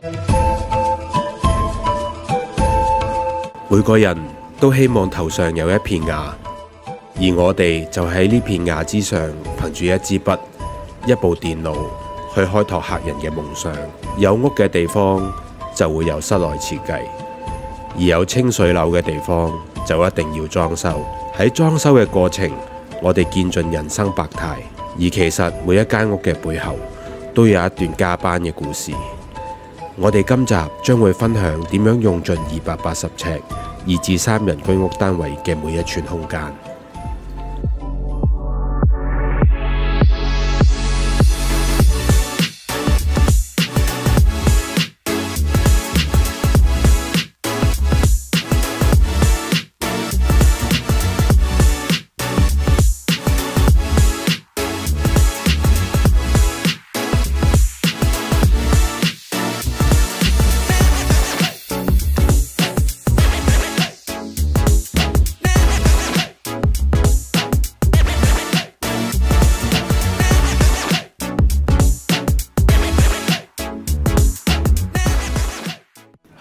每個人都希望頭上有一片瓦，而我哋就喺呢片瓦之上，憑住一支筆、一部電腦去開拓客人嘅夢想。有屋嘅地方就會有室內設計，而有清水樓嘅地方就一定要裝修。喺裝修嘅過程，我哋見盡人生百態，而其實每一間屋嘅背後都有一段加班嘅故事。我哋今集將會分享點樣用盡280尺2至3人居屋單位嘅每一寸空間。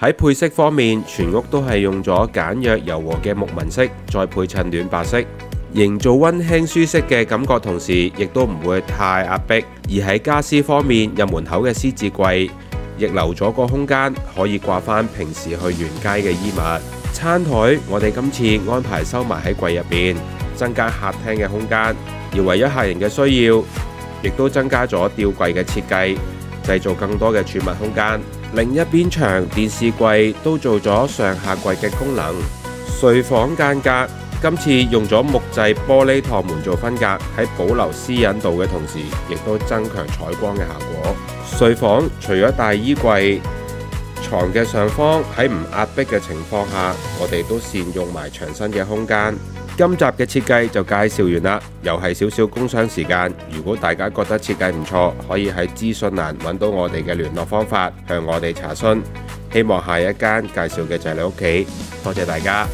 喺配色方面，全屋都係用咗簡約柔和嘅木紋色，再配襯暖白色，營造溫馨舒適嘅感覺，同時亦都唔會太壓迫。而喺家私方面，入門口嘅獅子櫃亦留咗個空間，可以掛返平時去沿街嘅衣物。餐台我哋今次安排收埋喺櫃入邊，增加客廳嘅空間。而為咗客人嘅需要，亦都增加咗吊櫃嘅設計，製造更多嘅儲物空間。另一邊牆電視櫃都做咗上下櫃嘅功能。睡房間隔今次用咗木製玻璃趟門做分隔，喺保留私隱度嘅同時，亦都增強採光嘅效果。睡房除咗大衣櫃，床嘅上方喺唔壓迫嘅情況下，我哋都善用埋牆身嘅空間。今集嘅設計就介紹完啦，又係少少工商時間。如果大家覺得設計唔錯，可以喺資訊欄揾到我哋嘅聯絡方法，向我哋查詢。希望下一間介紹嘅就係你屋企，多謝大家。